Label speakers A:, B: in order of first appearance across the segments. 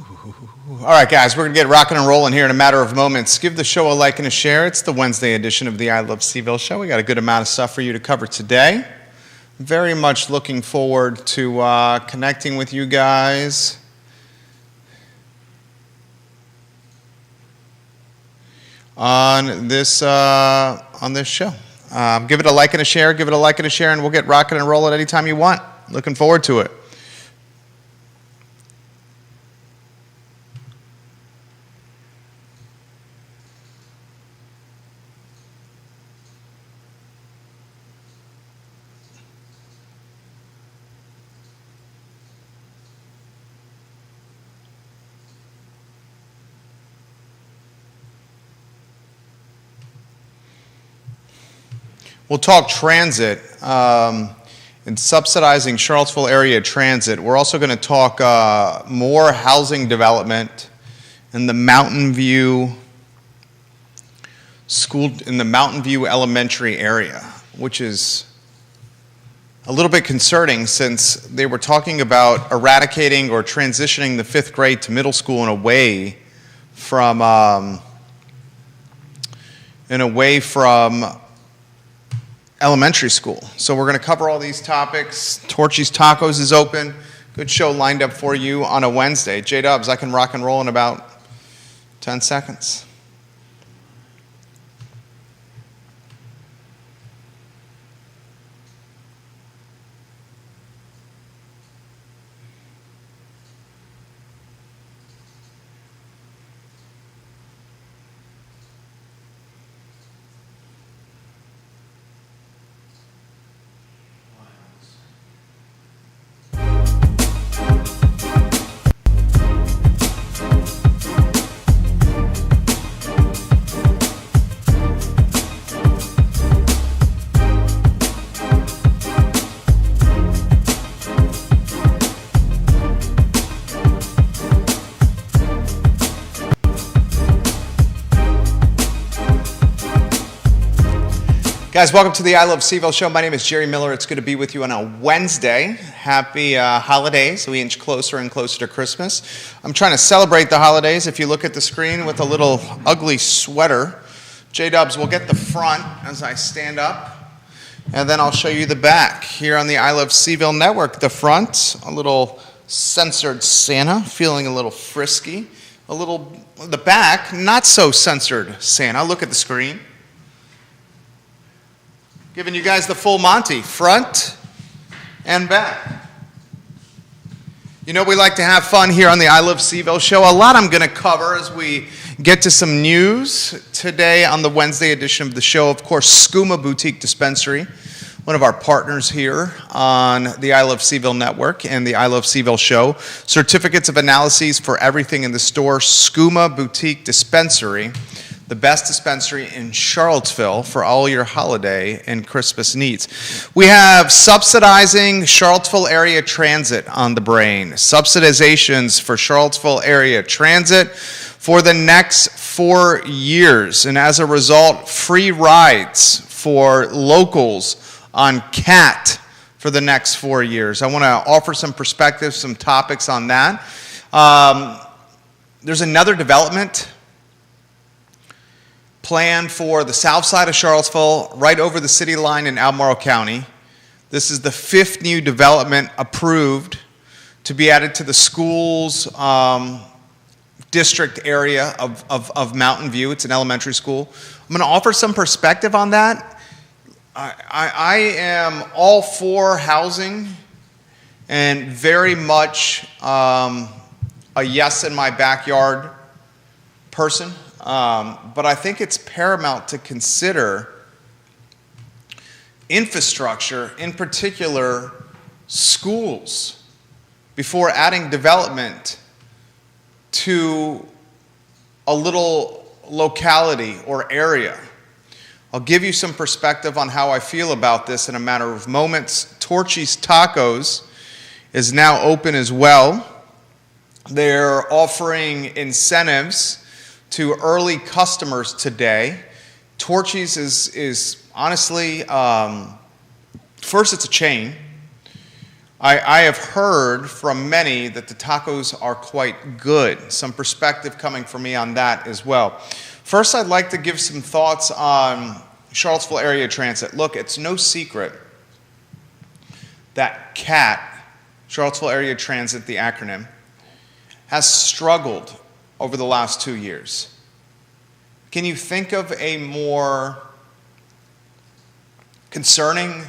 A: All right, guys, we're going to get rocking and rolling here in a matter of moments. Give the show a like and a share. It's the Wednesday edition of the I Love CVille show. We got a good amount of stuff for you to cover today. Very much looking forward to connecting with you guys. On this show. Give it a like and a share, and we'll get rocking and rolling anytime you want. Looking forward to it. We'll talk transit and subsidizing Charlottesville area transit. We're also going to talk more housing development in the Mountain View school, in the Mountain View Elementary area, which is a little bit concerning since they were talking about eradicating or transitioning the 5th grade to middle school and away from elementary school. So we're going to cover all these topics. Torchy's Tacos is open. Good show lined up for you on a Wednesday. J-Dubs, I can rock and roll in about 10 seconds. Guys, welcome to the I Love CVille show. My name is Jerry Miller. It's good to be with you on a Wednesday. Happy holidays. We inch closer and closer to Christmas. I'm trying to celebrate the holidays. If you look at the screen with a little ugly sweater, J-Dubs will get the front as I stand up, and then I'll show you the back. Here on the I Love CVille network, the front, a little censored Santa, feeling a little frisky. The back, not so censored Santa. Look at the screen. Giving you guys the full Monty, front and back. You know, we like to have fun here on the I Love CVille show. A lot I'm going to cover as we get to some news today on the Wednesday edition of the show. Of course, Skooma Boutique Dispensary, one of our partners here on the I Love CVille network and the I Love CVille show. Certificates of analyses for everything in the store. Skooma Boutique Dispensary, the best dispensary in Charlottesville for all your holiday and Christmas needs. We have subsidizing Charlottesville area transit on the brain. Subsidizations for Charlottesville area transit for the next 4 years. And as a result, free rides for locals on CAT for the next 4 years. I want to offer some perspective, some topics on that. There's another development plan for the south side of Charlottesville, right over the city line in Albemarle County. This is the 5th new development approved to be added to the schools district area of Mountain View. It's an elementary school. I'm going to offer some perspective on that. I am all for housing and very much a yes in my backyard person. But I think it's paramount to consider infrastructure, in particular schools, before adding development to a little locality or area. I'll give you some perspective on how I feel about this in a matter of moments. Torchy's Tacos is now open as well. They're offering incentives to early customers today. Torchy's is honestly, first it's a chain. I have heard from many that the tacos are quite good. Some perspective coming from me on that as well. First, I'd like to give some thoughts on Charlottesville Area Transit. Look, it's no secret that CAT, Charlottesville Area Transit, the acronym, has struggled over the last 2 years. Can you think of a more concerning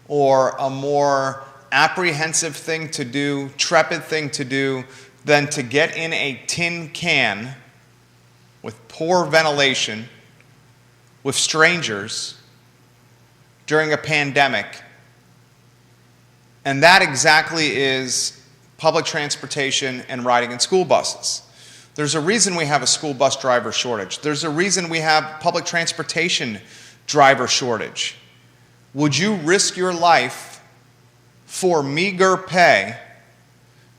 A: or a more apprehensive thing to do, trepid thing to do, than to get in a tin can with poor ventilation with strangers during a pandemic? And that exactly is public transportation and riding in school buses. There's a reason we have a school bus driver shortage. There's a reason we have public transportation driver shortage. Would you risk your life for meager pay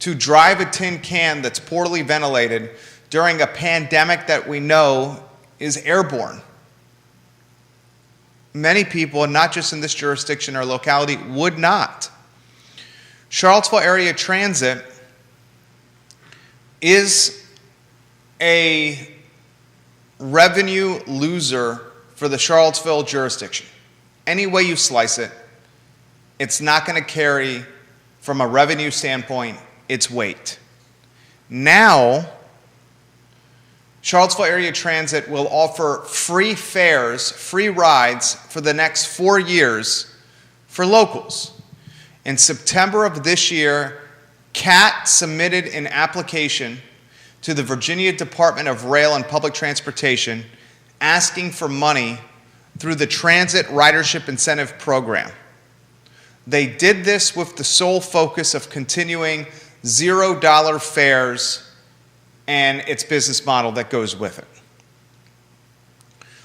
A: to drive a tin can that's poorly ventilated during a pandemic that we know is airborne? Many people, and not just in this jurisdiction or locality, would not. Charlottesville Area Transit is a revenue loser for the Charlottesville jurisdiction. Any way you slice it, it's not going to carry, from a revenue standpoint, its weight. Now, Charlottesville Area Transit will offer free fares, free rides for the next 4 years for locals. In September of this year, CAT submitted an application to the Virginia Department of Rail and Public Transportation asking for money through the Transit Ridership Incentive Program. They did this with the sole focus of continuing $0 fares and its business model that goes with it.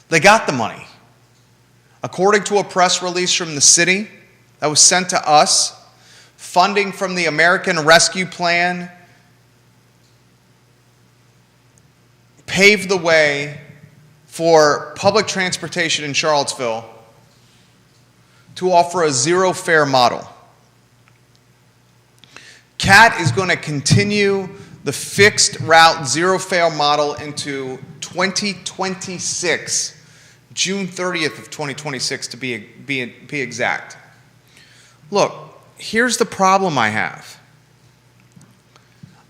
A: They got the money. According to a press release from the city that was sent to us, funding from the American Rescue Plan paved the way for public transportation in Charlottesville to offer a zero fare model. CAT is going to continue the fixed route zero fare model into 2026, June 30th of 2026 to be exact. Look, here's the problem I have.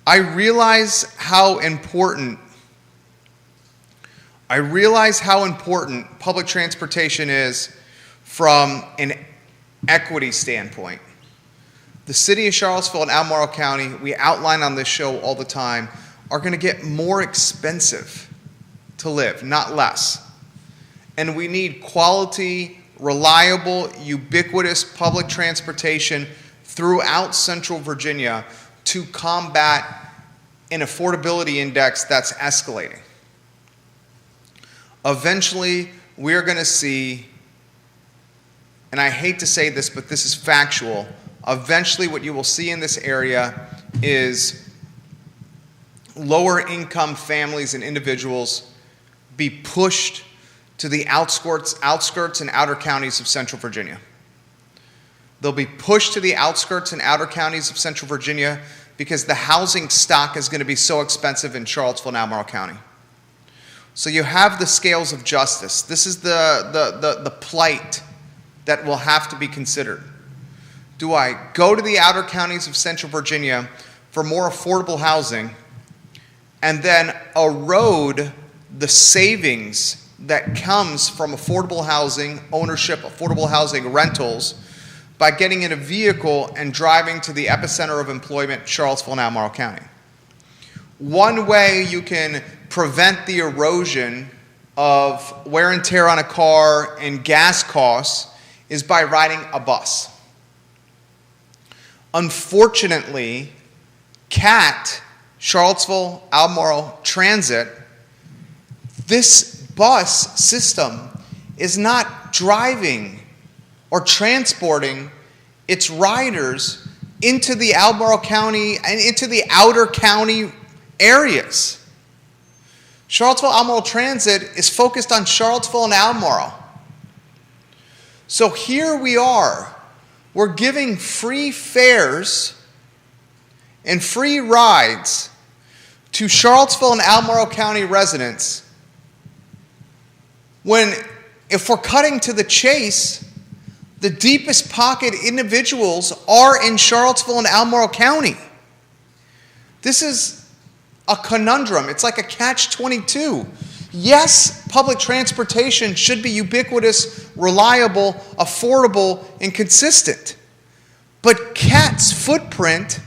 A: I realize how important public transportation is from an equity standpoint. The city of Charlottesville and Albemarle County, we outline on this show all the time, are going to get more expensive to live, not less. And we need quality, reliable, ubiquitous public transportation throughout Central Virginia to combat an affordability index that's escalating. Eventually, we're going to see, and I hate to say this, but this is factual, eventually what you will see in this area is lower income families and individuals be pushed to the outskirts and outer counties of Central Virginia. They'll be pushed to the outskirts and outer counties of Central Virginia because the housing stock is going to be so expensive in Charlottesville and Albemarle County. So you have the scales of justice. This is the plight that will have to be considered. Do I go to the outer counties of Central Virginia for more affordable housing and then erode the savings that comes from affordable housing ownership, affordable housing rentals, by getting in a vehicle and driving to the epicenter of employment, Charlottesville and Albemarle County? One way you can prevent the erosion of wear and tear on a car and gas costs is by riding a bus. Unfortunately, CAT, Charlottesville Albemarle Transit, this bus system is not driving or transporting its riders into the Albemarle County and into the outer county areas. Charlottesville Albemarle Transit is focused on Charlottesville and Albemarle. So here we are we're giving free fares and free rides to Charlottesville and Albemarle County residents when, if we're cutting to the chase, the deepest pocket individuals are in Charlottesville and Albemarle County. This is a conundrum. It's like a catch-22. Yes, public transportation should be ubiquitous, reliable, affordable, and consistent. But CAT's footprint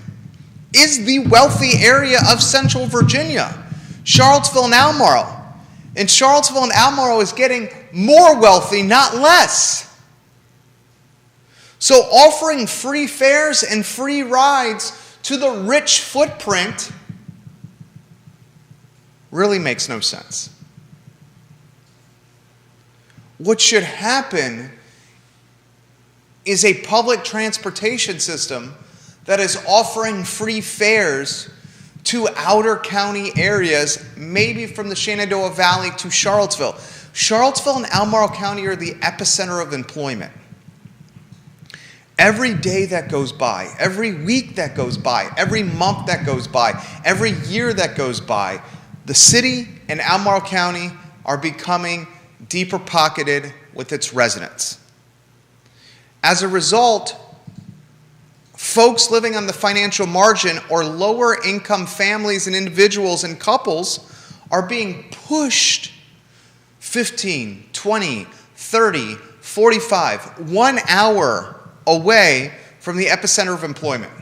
A: is the wealthy area of Central Virginia, Charlottesville and Albemarle. And Charlottesville and Albemarle is getting more wealthy, not less. So offering free fares and free rides to the rich footprint really makes no sense. What should happen is a public transportation system that is offering free fares to outer county areas, maybe from the Shenandoah Valley to Charlottesville. Charlottesville and Albemarle County are the epicenter of employment. Every day that goes by, every week that goes by, every month that goes by, every year that goes by, the city and Albemarle County are becoming deeper pocketed with its residents. As a result, folks living on the financial margin or lower income families and individuals and couples are being pushed 15, 20, 30, 45, 1 hour away from the epicenter of employment.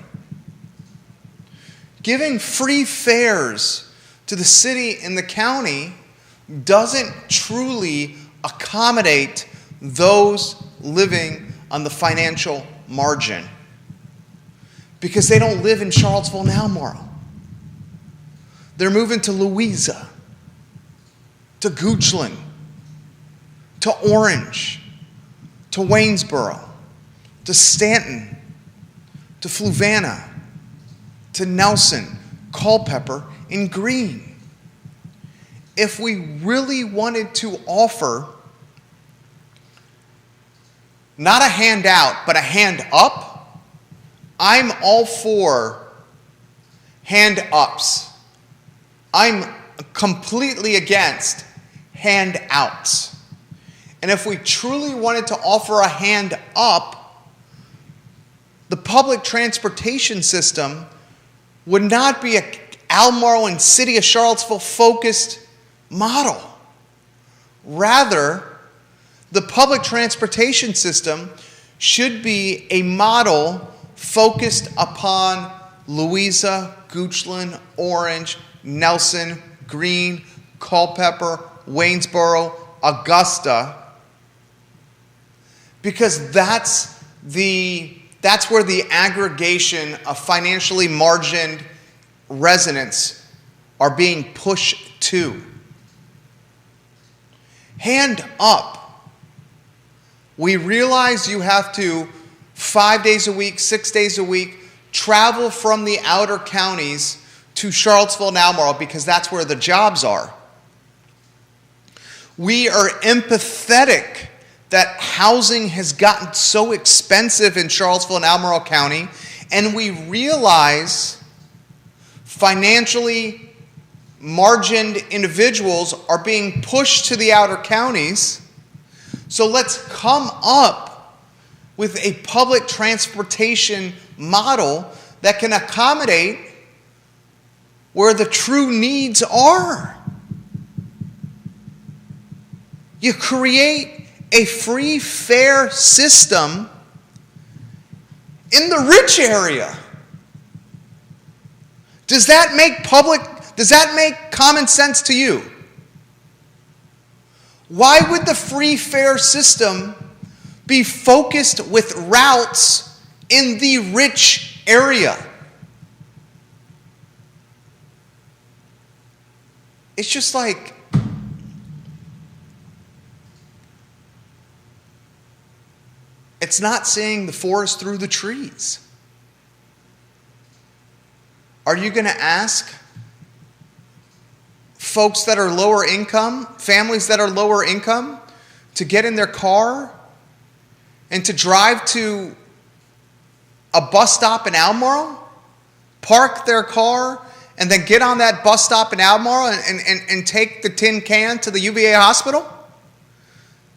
A: Giving free fares to the city and the county doesn't truly accommodate those living on the financial margin because they don't live in Charlottesville and Albemarle. They're moving to Louisa, to Goochland, to Orange, to Waynesboro, to Stanton, to Fluvanna, to Nelson, Culpeper, and Greene. If we really wanted to offer not a handout, but a hand up, I'm all for hand ups. I'm completely against handouts. And if we truly wanted to offer a hand up, the public transportation system would not be a Albemarle and City of Charlottesville focused model. Rather, the public transportation system should be a model focused upon Louisa, Goochland, Orange, Nelson, Greene, Culpeper, Waynesboro, Augusta, because that's where the aggregation of financially margined residents are being pushed to. Hand up. We realize you have to 5 days a week, 6 days a week, travel from the outer counties to Charlottesville and Albemarle because that's where the jobs are. We are empathetic that housing has gotten so expensive in Charlottesville and Albemarle County, and we realize financially margined individuals are being pushed to the outer counties. So let's come up with a public transportation model that can accommodate where the true needs are. You create a free fare system in the rich area. Does that make common sense to you? Why would the free fare system be focused with routes in the rich area? It's just like, it's not seeing the forest through the trees. Are you going to ask folks that are lower income, families that are lower income, to get in their car and to drive to a bus stop in Albemarle, park their car, and then get on that bus stop in Albemarle and take the tin can to the UVA hospital?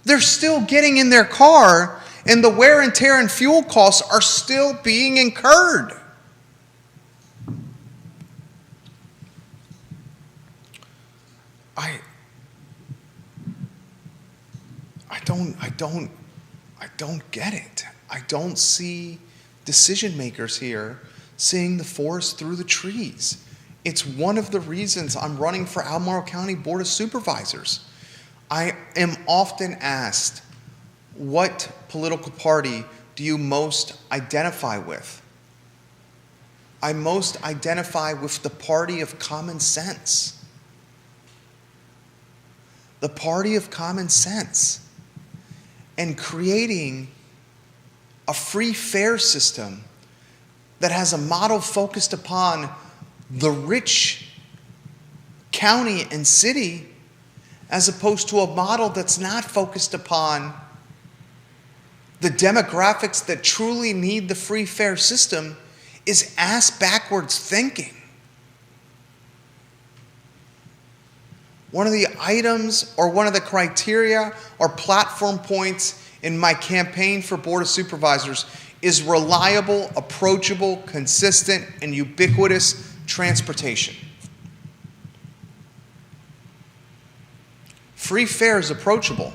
A: They're still getting in their car, and the wear and tear and fuel costs are still being incurred. I don't get it. I don't see decision makers here seeing the forest through the trees. It's one of the reasons I'm running for Albemarle County Board of Supervisors. I am often asked, what political party do you most identify with? I most identify with the party of common sense. The party of common sense. And creating a free fare system that has a model focused upon the rich county and city, as opposed to a model that's not focused upon the demographics that truly need the free fare system, is ass-backwards thinking. One of the items or one of the criteria or platform points in my campaign for Board of Supervisors is reliable, approachable, consistent, and ubiquitous transportation. Free fare is approachable,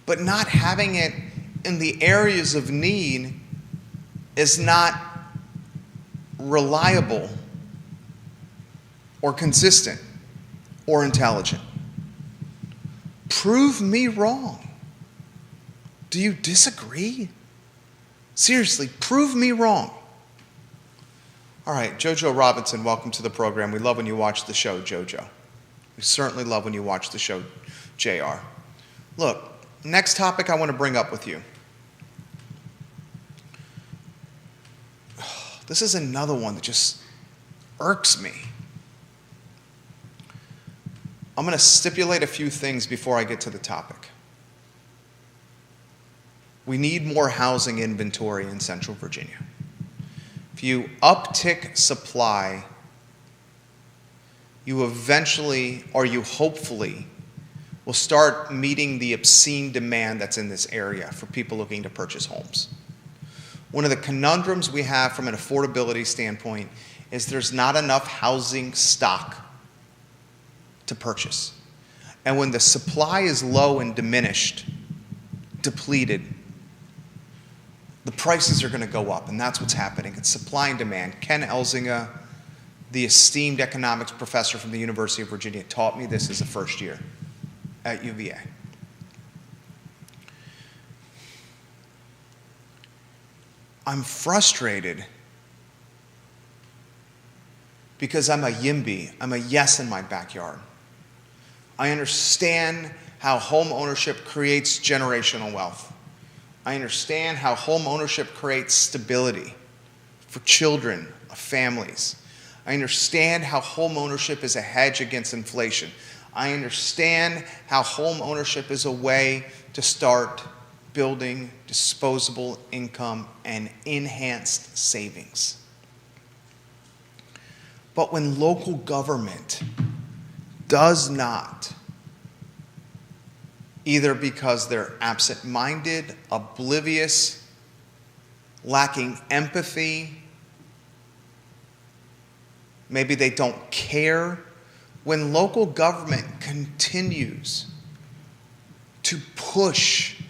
A: but not having it in the areas of need is not reliable or consistent or intelligent. Prove me wrong. Do you disagree? Seriously, prove me wrong. All right, JoJo Robinson, welcome to the program. We love when you watch the show, JoJo. We certainly love when you watch the show, JR. Look, next topic I want to bring up with you. This is another one that just irks me. I'm going to stipulate a few things before I get to the topic. We need more housing inventory in Central Virginia. If you uptick supply, you eventually, or you hopefully, will start meeting the obscene demand that's in this area for people looking to purchase homes. One of the conundrums we have from an affordability standpoint is there's not enough housing stock to purchase. And when the supply is low and diminished, depleted, the prices are going to go up, and that's what's happening. It's supply and demand. Ken Elzinga, the esteemed economics professor from the University of Virginia, taught me this as a first year at UVA. I'm frustrated because I'm a YIMBY. I'm a yes in my backyard. I understand how home ownership creates generational wealth. I understand how home ownership creates stability for children, families. I understand how home ownership is a hedge against inflation. I understand how home ownership is a way to start building disposable income and enhanced savings. But when local government does not, either because they're absent-minded, oblivious, lacking empathy, maybe they don't care, when local government continues to push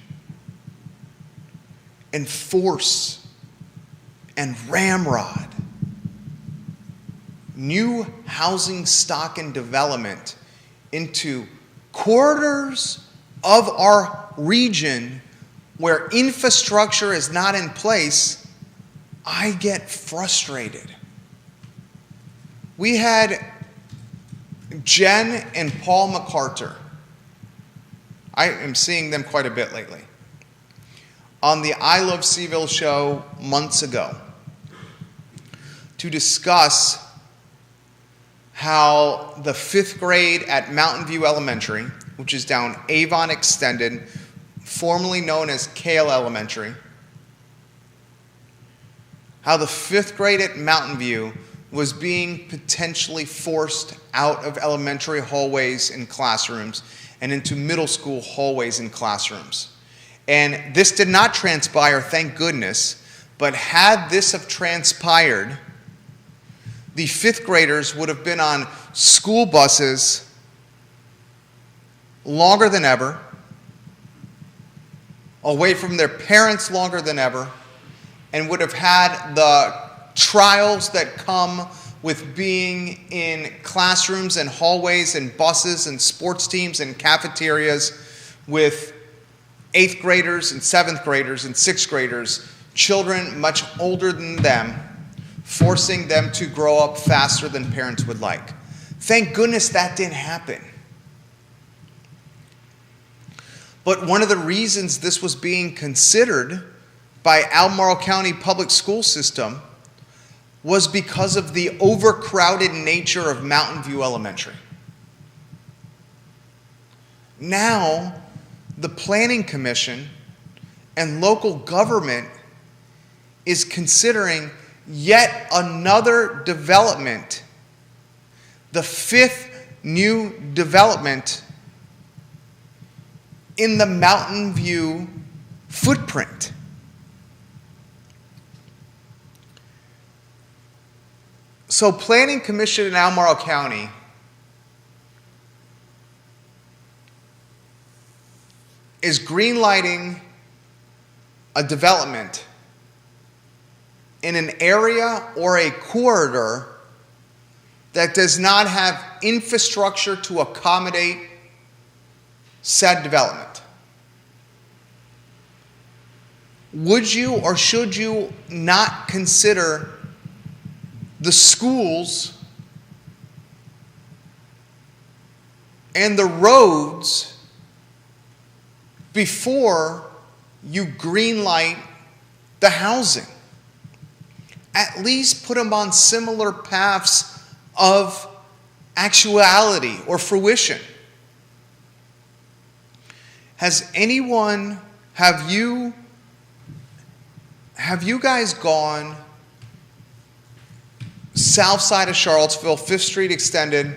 A: and force and ramrod new housing stock and development into corridors of our region where infrastructure is not in place, I get frustrated. We had Jen and Paul MacArthur. I am seeing them quite a bit lately. On the I Love CVille show months ago to discuss how the 5th grade at Mountain View Elementary, which is down Avon Extended, formerly known as Kale Elementary, how the fifth grade at Mountain View was being potentially forced out of elementary hallways and classrooms and into middle school hallways and classrooms. And this did not transpire, thank goodness, but had this have transpired, the fifth graders would have been on school buses longer than ever, away from their parents longer than ever, and would have had the trials that come with being in classrooms and hallways and buses and sports teams and cafeterias with 8th graders and 7th graders and 6th graders, children much older than them, forcing them to grow up faster than parents would like. Thank goodness that didn't happen. But one of the reasons this was being considered by Albemarle County Public School System was because of the overcrowded nature of Mountain View Elementary. Now, the Planning Commission and local government is considering yet another development, the fifth new development in the Mountain View footprint. So Planning Commission in Albemarle County is greenlighting a development in an area or a corridor that does not have infrastructure to accommodate said development. Would you or should you not consider the schools and the roads before you greenlight the housing? At least put them on similar paths of actuality or fruition. Have you guys gone south side of Charlottesville, 5th Street Extended,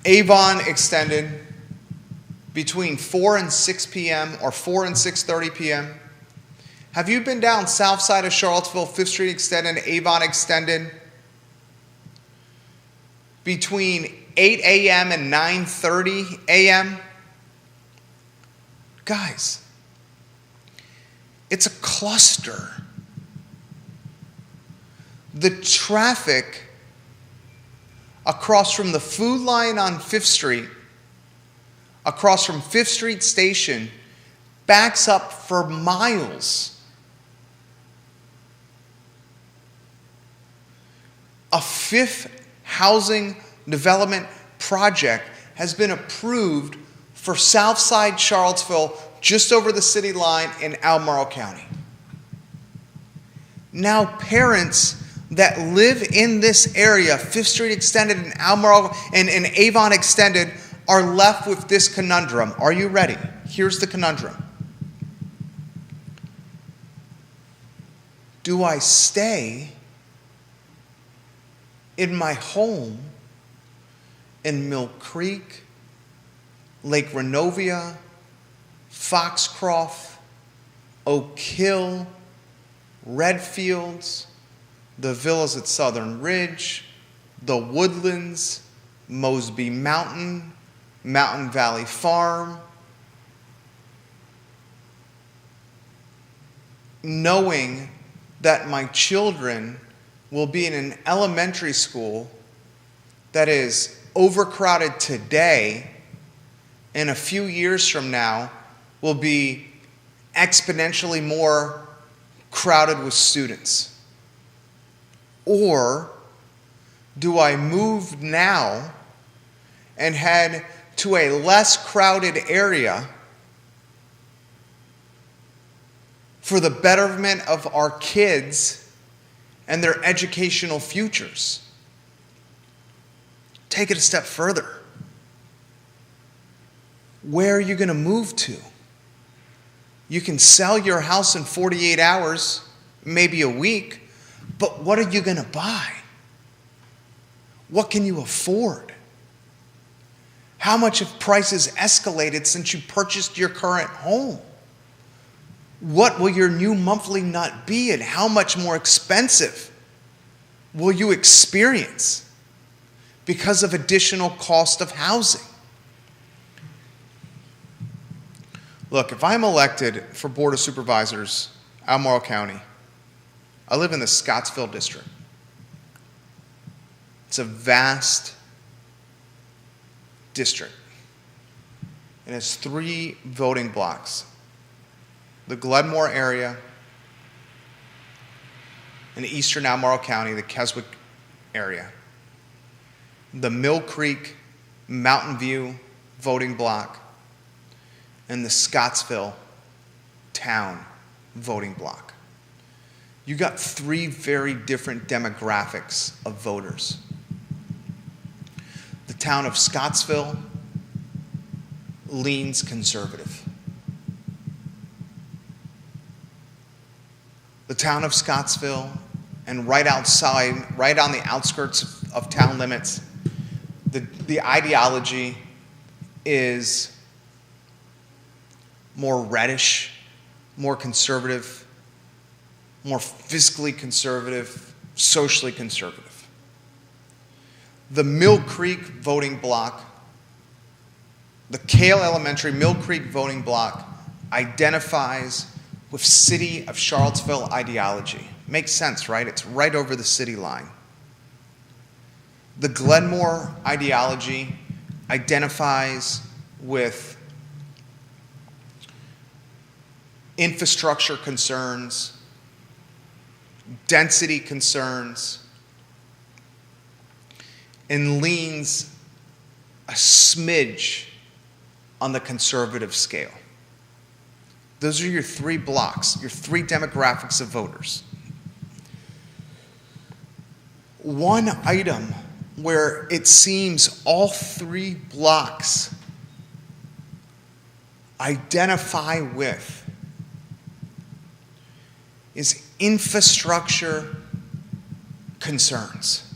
A: Avon Extended, between 4 and 6 p.m. or 4 and 6:30 p.m.? Have you been down south side of Charlottesville, 5th Street Extended, Avon Extended, between 8 a.m. and 9:30 a.m.? Guys, it's a cluster. The traffic across from the Food Line on 5th Street, across from 5th Street Station, backs up for miles. A fifth housing development project has been approved for Southside Charlottesville, just over the city line in Albemarle County. Now parents that live in this area, 5th Street Extended and Albemarle and Avon Extended, are left with this conundrum. Are you ready? Here's the conundrum. Do I stay in my home in Mill Creek, Lake Renovia, Foxcroft, Oak Hill, Redfields, the villas at Southern Ridge, the Woodlands, Mosby Mountain, Mountain Valley Farm, knowing that my children will be in an elementary school that is overcrowded today and a few years from now will be exponentially more crowded with students? Or do I move now and head to a less crowded area for the betterment of our kids and their educational futures? Take it a step further. Where are you going to move to? You can sell your house in 48 hours, maybe a week, but what are you going to buy? What can you afford? How much have prices escalated since you purchased your current home? What will your new monthly nut be, and how much more expensive will you experience because of additional cost of housing? Look, if I'm elected for Board of Supervisors, Albemarle County, I live in the Scottsville district. It's a vast district. It has 3 voting blocks. The Glenmore area in eastern Albemarle County, the Keswick area. The Mill Creek, Mountain View voting block, and the Scottsville town voting block. You got 3 very different demographics of voters. The town of Scottsville leans conservative. The town of Scottsville, and right outside, right on the outskirts of town limits, the ideology is more reddish, more conservative, more fiscally conservative, socially conservative. The Mill Creek voting block, the Cale Elementary Mill Creek voting block, identifies with City of Charlottesville ideology. Makes sense, right? It's right over the city line. The Glenmore ideology identifies with infrastructure concerns, density concerns, and leans a smidge on the conservative scale. Those are your 3 blocks, your 3 demographics of voters. One item where it seems all 3 blocks identify with is infrastructure concerns.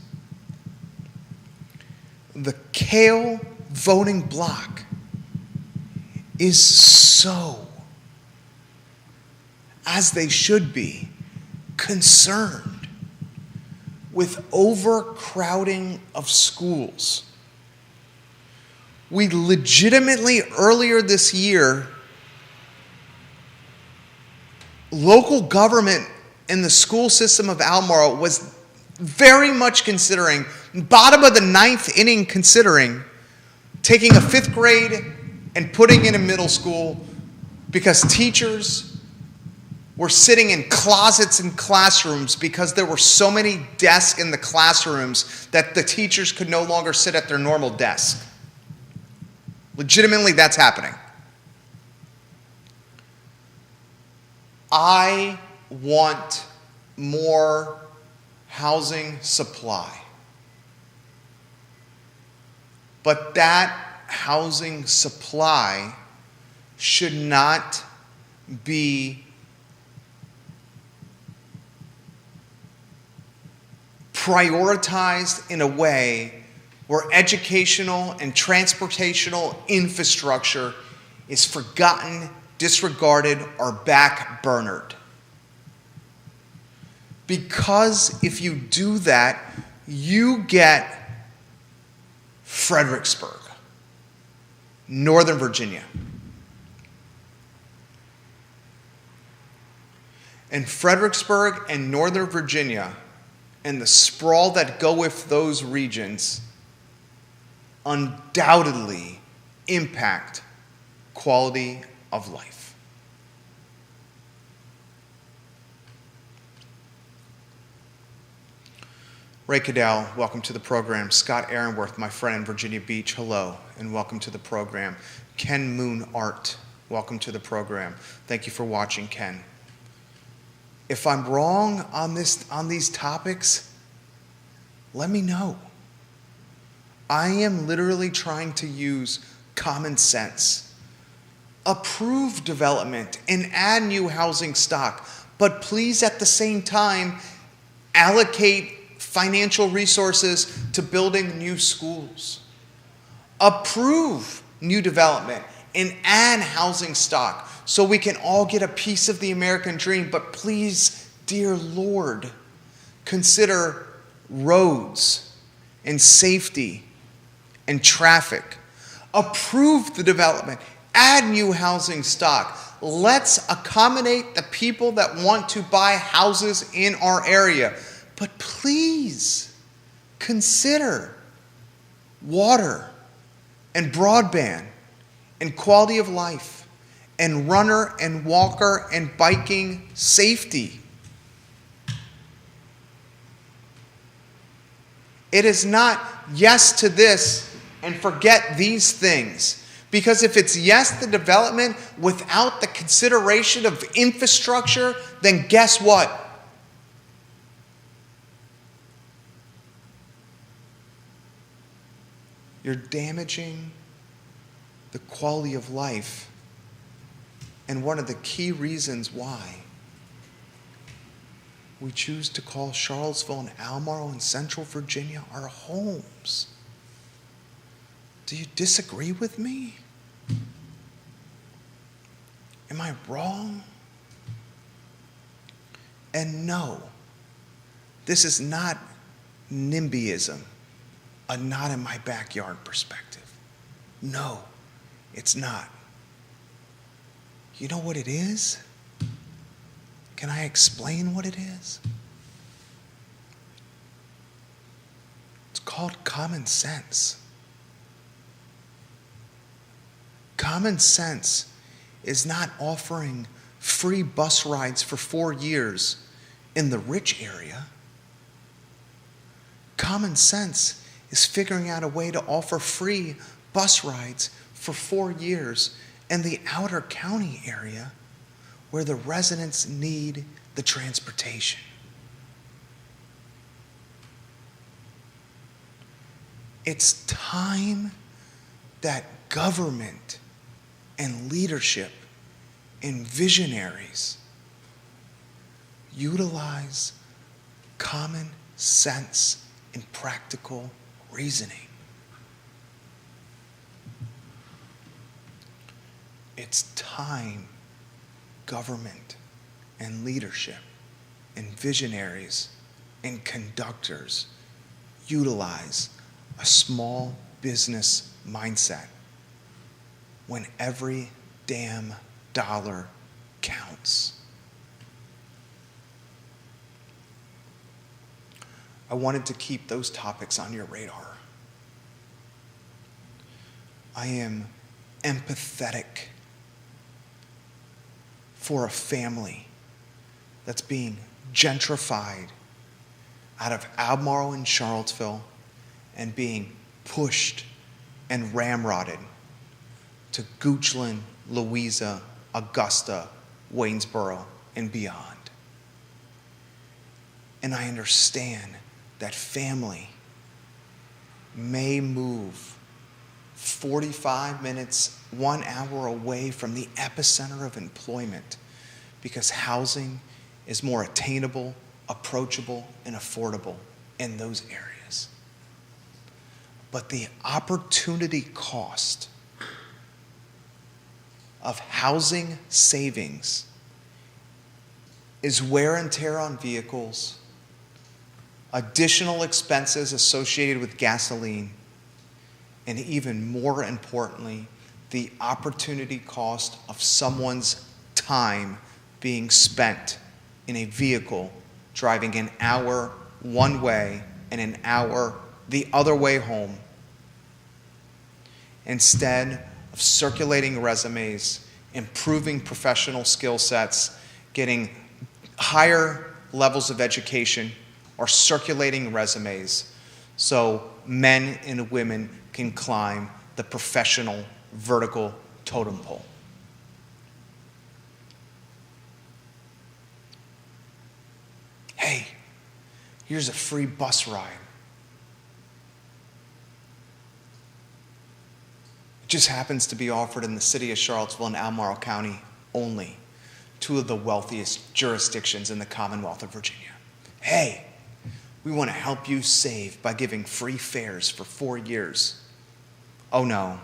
A: The Cale voting block is so, as they should be, concerned with overcrowding of schools. We legitimately, earlier this year, local government in the school system of Albemarle was very much considering, bottom of the 9th inning considering, taking a 5th grade and putting in a middle school because teachers were sitting in closets in classrooms because there were so many desks in the classrooms that the teachers could no longer sit at their normal desk. Legitimately, that's happening. I want more housing supply. But that housing supply should not be prioritized in a way where educational and transportational infrastructure is forgotten, disregarded, or backburnered. Because if you do that, you get Fredericksburg, Northern Virginia. And Fredericksburg and Northern Virginia and the sprawl that go with those regions undoubtedly impact quality of life. Ray Cadell, welcome to the program. Scott Aaronworth, my friend in Virginia Beach, hello, and welcome to the program. Ken Moon Art, welcome to the program. Thank you for watching, Ken. If I'm wrong on these topics, let me know. I am literally trying to use common sense. approve development and add new housing stock, but please at the same time allocate financial resources to building new schools. Approve new development and add housing stock so we can all get a piece of the American dream. But please, dear Lord, consider roads and safety and traffic. Approve the development. Add new housing stock. Let's accommodate the people that want to buy houses in our area. But please consider water and broadband and quality of life and runner and walker and biking safety. It is not yes to this and forget these things. Because if it's yes to development without the consideration of infrastructure, then guess what? You're damaging the quality of life. And one of the key reasons why we choose to call Charlottesville and Albemarle and Central Virginia our homes. Do you disagree with me? Am I wrong? And no, this is not NIMBYism, a not in my backyard perspective. No, it's not. You know what it is? Can I explain what it is? It's called common sense. Common sense is not offering free bus rides for 4 years in the rich area. Common sense is figuring out a way to offer free bus rides for 4 years in the outer county area where the residents need the transportation. It's time that government and leadership and visionaries utilize common sense and practical reasoning. It's time government and leadership and visionaries and conductors utilize a small business mindset when every damn dollar counts. I wanted to keep those topics on your radar. I am empathetic for a family that's being gentrified out of Albemarle and Charlottesville and being pushed and ramrodded to Goochland, Louisa, Augusta, Waynesboro, and beyond. And I understand that family may move 45 minutes, 1 hour away from the epicenter of employment because housing is more attainable, approachable, and affordable in those areas. But the opportunity cost of housing savings is wear and tear on vehicles, additional expenses associated with gasoline, and even more importantly, the opportunity cost of someone's time being spent in a vehicle driving an hour one way and an hour the other way home, instead of circulating resumes, improving professional skill sets, getting higher levels of education, or circulating resumes so men and women can climb the professional vertical totem pole. Hey, here's a free bus ride. just happens to be offered in the city of Charlottesville and Albemarle County only, two of the wealthiest jurisdictions in the Commonwealth of Virginia. Hey, we want to help you save by giving free fares for 4 years. Oh no,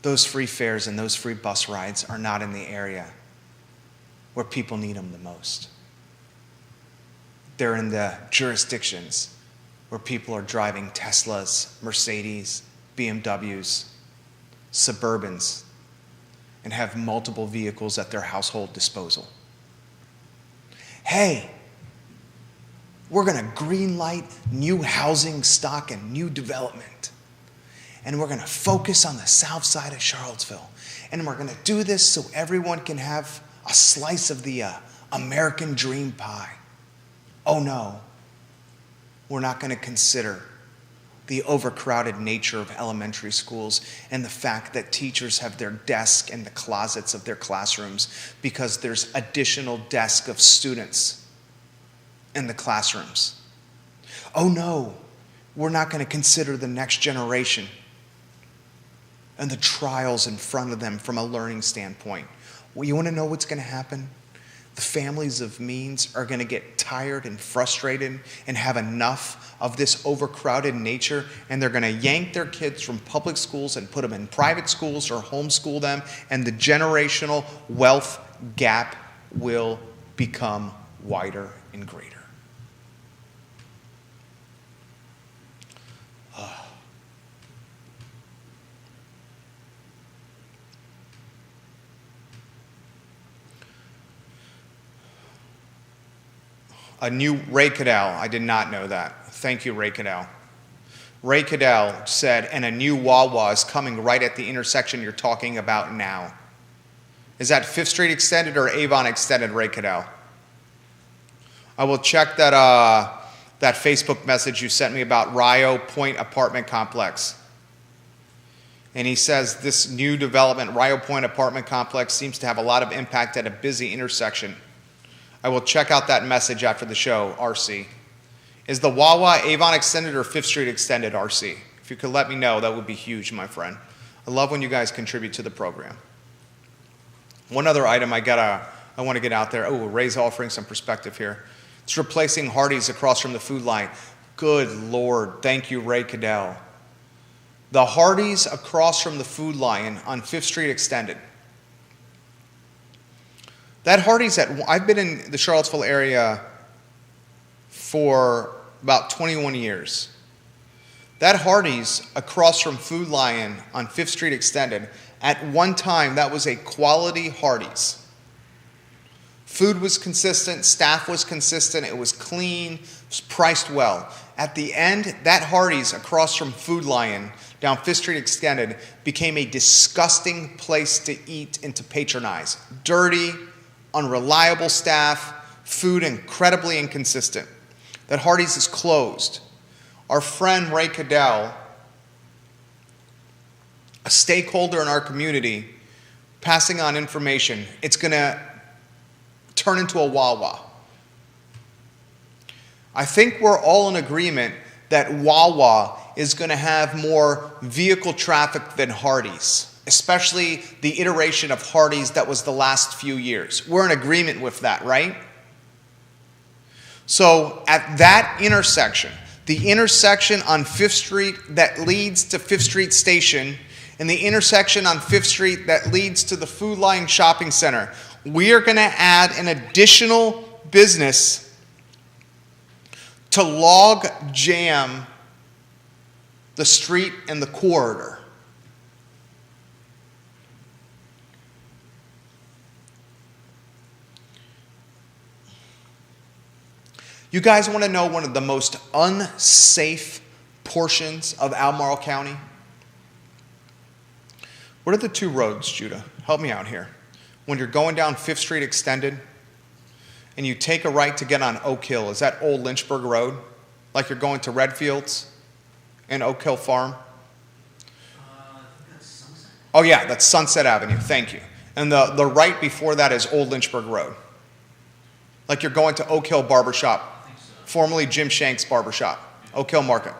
A: those free fares and those free bus rides are not in the area where people need them the most. They're in the jurisdictions where people are driving Teslas, Mercedes, BMWs, Suburbans, and have multiple vehicles at their household disposal. Hey, we're going to green light new housing stock and new development. And we're going to focus on the south side of Charlottesville. And we're going to do this so everyone can have a slice of the American dream pie. Oh no, we're not going to consider the overcrowded nature of elementary schools and the fact that teachers have their desk in the closets of their classrooms because there's additional desk of students in the classrooms. Oh no, we're not going to consider the next generation and the trials in front of them from a learning standpoint. Well, you want to know what's going to happen? The families of means are going to get tired and frustrated and have enough of this overcrowded nature, and they're going to yank their kids from public schools and put them in private schools or homeschool them, and the generational wealth gap will become wider and greater. A new Ray Cadell. I did not know that. Thank you, Ray Cadell. Ray Cadell said, and a new Wawa is coming right at the intersection you're talking about now. Is that 5th Street Extended or Avon Extended, Ray Cadell? I will check that Facebook message you sent me about Rio Point Apartment Complex. And he says this new development, Rio Point Apartment Complex, seems to have a lot of impact at a busy intersection. I will check out that message after the show, RC. Is the Wawa Avon Extended or 5th Street Extended, RC? If you could let me know, that would be huge, my friend. I love when you guys contribute to the program. One other item I want to get out there. Oh, Ray's offering some perspective here. It's replacing Hardee's across from the Food Line. Good Lord. Thank you, Ray Cadell. The Hardee's across from the Food Line on 5th Street Extended. That Hardee's I've been in the Charlottesville area for about 21 years. That Hardee's across from Food Lion on 5th Street Extended, at one time that was a quality Hardee's. Food was consistent, staff was consistent, it was clean, it was priced well. At the end, that Hardee's across from Food Lion down 5th Street Extended became a disgusting place to eat and to patronize. Dirty, unreliable staff, food incredibly inconsistent. That Hardee's is closed. Our friend Ray Cadell, a stakeholder in our community, passing on information, it's going to turn into a Wawa. I think we're all in agreement that Wawa is going to have more vehicle traffic than Hardee's, especially the iteration of Hardee's that was the last few years. We're in agreement with that, right? So at that intersection, the intersection on 5th Street that leads to 5th Street Station and the intersection on 5th Street that leads to the Food Line Shopping Center, we are going to add an additional business to log jam the street and the corridor. You guys want to know one of the most unsafe portions of Albemarle County? What are the two roads, Judah? Help me out here. When you're going down 5th Street Extended and you take a right to get on Oak Hill, is that Old Lynchburg Road? Like you're going to Redfields and Oak Hill Farm?
B: I think that's Sunset.
A: Oh yeah, that's Sunset Avenue, thank you. And the right before that is Old Lynchburg Road. Like you're going to Oak Hill Barbershop, formerly Jim Shanks Barbershop, Oak Hill Market.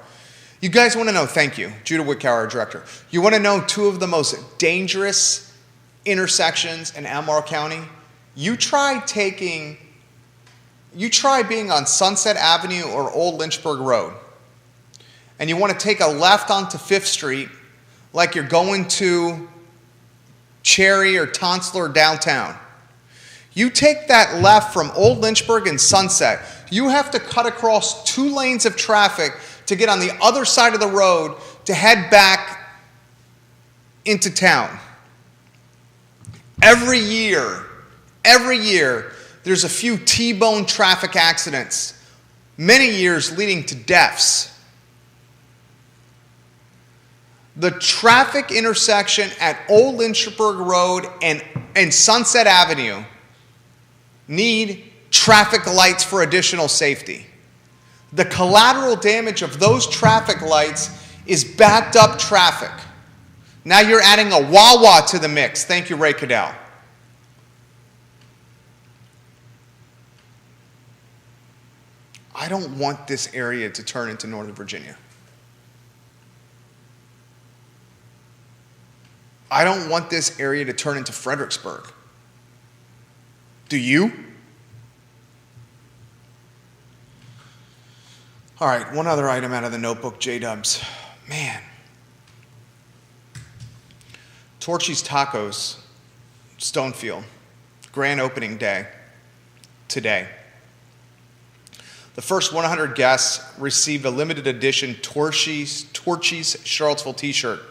A: You guys want to know, thank you, Judah Wickower, our director. You want to know two of the most dangerous intersections in Albemarle County? You try being on Sunset Avenue or Old Lynchburg Road, and you want to take a left onto 5th Street like you're going to Cherry or Tonsler downtown. You take that left from Old Lynchburg and Sunset, you have to cut across 2 lanes of traffic to get on the other side of the road to head back into town. Every year, there's a few T-bone traffic accidents, many years leading to deaths. The traffic intersection at Old Lynchburg Road and Sunset Avenue need traffic lights for additional safety. The collateral damage of those traffic lights is backed up traffic. Now you're adding a Wawa to the mix. Thank you, Ray Cadell. I don't want this area to turn into Northern Virginia. I don't want this area to turn into Fredericksburg. Do you? All right, one other item out of the notebook, J-Dubs. Man. Torchy's Tacos, Stonefield, grand opening day today. The first 100 guests received a limited edition Torchy's Charlottesville t-shirt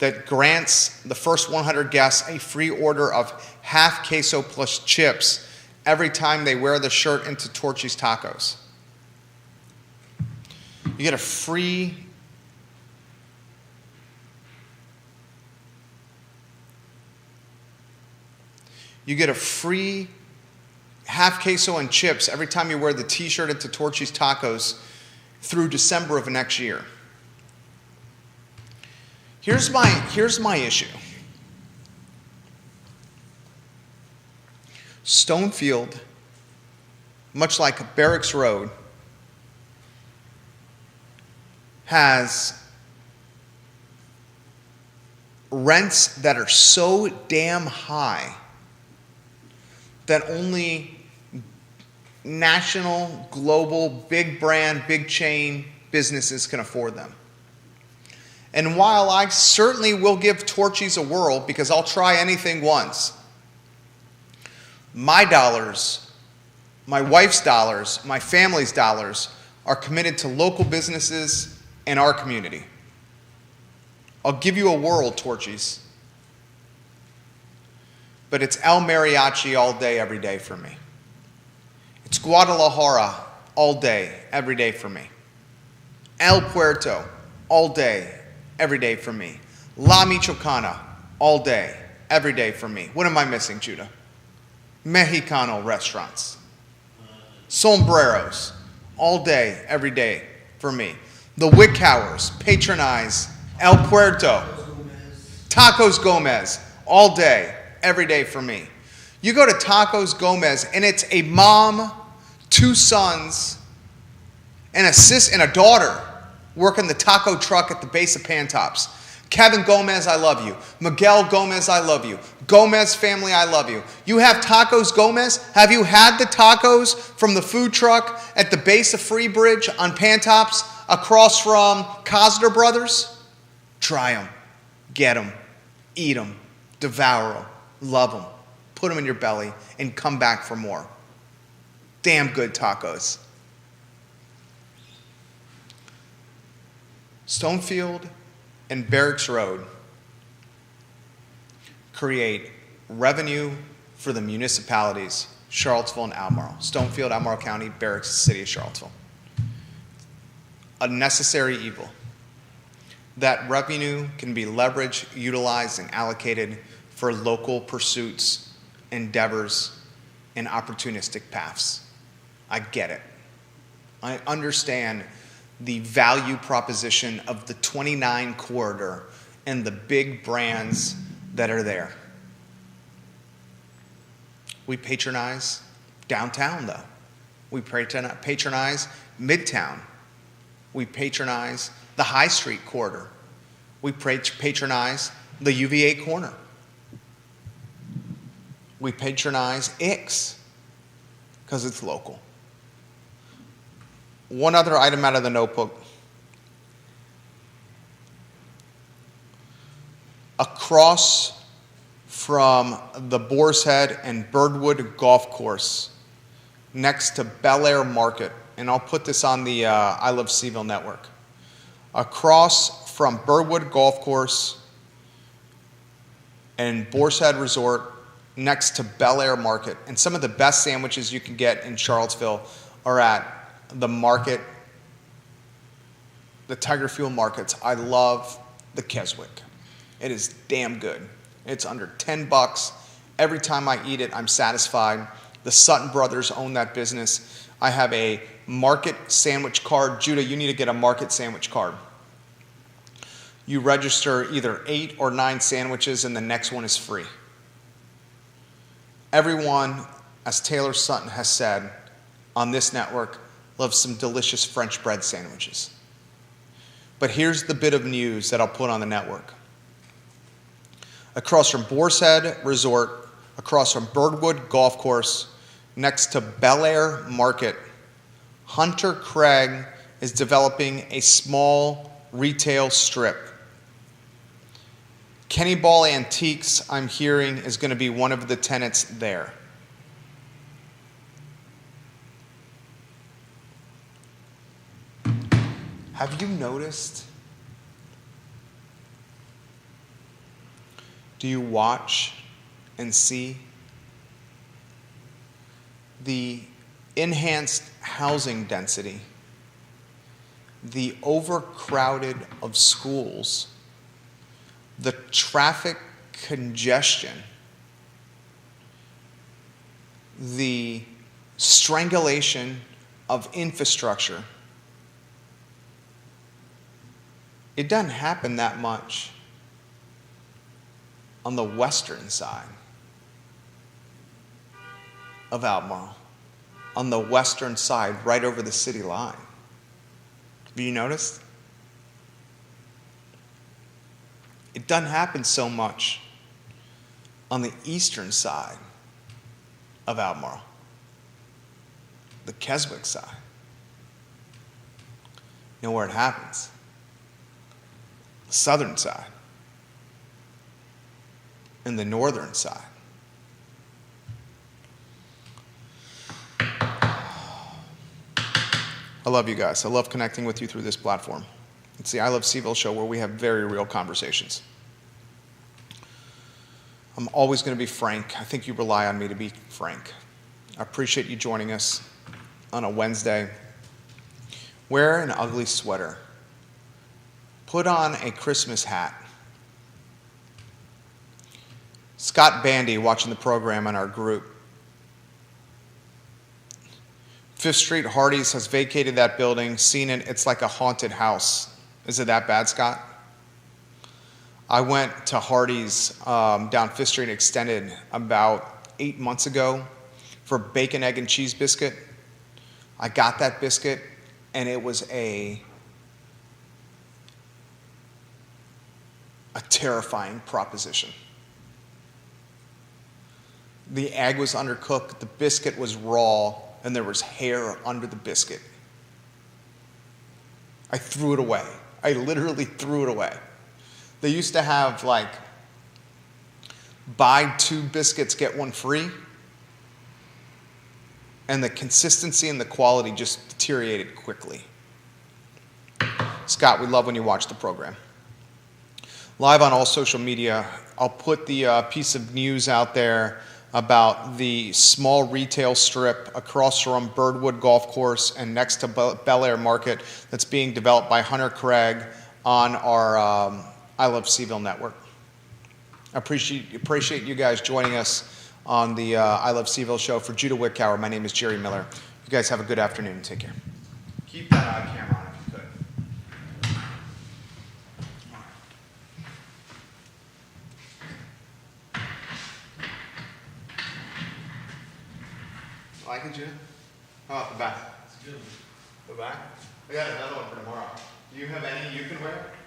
A: that grants the first 100 guests a free order of half queso plus chips every time they wear the shirt into Torchy's Tacos. You get a free half queso and chips every time you wear the t-shirt into Torchy's Tacos through December of next year. Here's my issue. Stonefield, much like Barracks Road, has rents that are so damn high that only national, global, big brand, big chain businesses can afford them. And while I certainly will give Torchy's a whirl because I'll try anything once, my dollars, my wife's dollars, my family's dollars are committed to local businesses and our community. I'll give you a whirl, Torchy's. But it's El Mariachi all day, every day for me. It's Guadalajara all day, every day for me. El Puerto all day, every day for me. La Michoacana all day, every day for me. What am I missing, Judah? Mexicano restaurants. Sombreros all day, every day for me. The Wickhowers patronize El Puerto. Tacos Gomez all day, every day for me. You go to Tacos Gomez and it's a mom, 2 sons, and a daughter working the taco truck at the base of Pantops. Kevin Gomez, I love you. Miguel Gomez, I love you. Gomez family, I love you. You have Tacos Gomez? Have you had the tacos from the food truck at the base of Freebridge on Pantops across from Cosner Brothers? Try them. Get them. Eat them. Devour them. Love them. Put them in your belly and come back for more. Damn good tacos. Stonefield and Barracks Road create revenue for the municipalities, Charlottesville and Albemarle. Stonefield, Albemarle County, Barracks, City of Charlottesville. A necessary evil. That revenue can be leveraged, utilized, and allocated for local pursuits, endeavors, and opportunistic paths. I get it. I understand the value proposition of the 29 corridor and the big brands that are there. We patronize downtown, though. We patronize Midtown. We patronize the High Street corridor. We patronize the UVA corner. We patronize Ix because it's local. One other item out of the notebook. Across from the Boar's Head and Birdwood Golf Course, next to Bel Air Market, and I'll put this on the I Love Seaville network. Across from Birdwood Golf Course and Boar's Head Resort, next to Bel Air Market, and some of the best sandwiches you can get in Charlottesville are at the market, the Tiger Fuel markets. I love the Keswick. It is damn good. It's under $10. Every time I eat it, I'm satisfied. The Sutton brothers own that business. I have a market sandwich card. Judah, you need to get a market sandwich card. You register either 8 or 9 sandwiches, and the next one is free. Everyone, as Taylor Sutton has said on this network, loves some delicious French bread sandwiches. But here's the bit of news that I'll put on the network. Across from Boar's Head Resort, across from Birdwood Golf Course, next to Bel Air Market, Hunter Craig is developing a small retail strip. Kenny Ball Antiques, I'm hearing, is going to be one of the tenants there. Have you noticed? Do you watch and see the enhanced housing density, the overcrowded of schools, the traffic congestion, the strangulation of infrastructure? It doesn't happen that much on the western side of Albemarle, on the western side, right over the city line. Have you noticed? It doesn't happen so much on the eastern side of Albemarle, the Keswick side. You know where it happens? The southern side and the northern side. I love you guys. I love connecting with you through this platform. It's the I Love Seaville show where we have very real conversations. I'm always going to be frank. I think you rely on me to be frank. I appreciate you joining us on a Wednesday. Wear an ugly sweater. Put on a Christmas hat. Scott Bandy, watching the program on our group. Fifth Street Hardee's has vacated that building, seen it, it's like a haunted house. Is it that bad, Scott? I went to Hardee's down Fifth Street Extended about 8 months ago for bacon, egg, and cheese biscuit. I got that biscuit, and it was a terrifying proposition. The egg was undercooked, the biscuit was raw, and there was hair under the biscuit. I threw it away. I literally threw it away. They used to have like, buy 2 biscuits, get 1 free. And the consistency and the quality just deteriorated quickly. Scott, we love when you watch the program. Live on all social media, I'll put the piece of news out there about the small retail strip across from Birdwood Golf Course and next to Bel Air Market that's being developed by Hunter Craig on our I Love Seaville network. I appreciate you guys joining us on the I Love Seaville show. For Judah Wickower, my name is Jerry Miller. You guys have a good afternoon. Take care. Keep that camera on if you could. Like it, Judah? How about the back?
B: It's good.
A: The back? We got another one for tomorrow. Do you have any you can wear?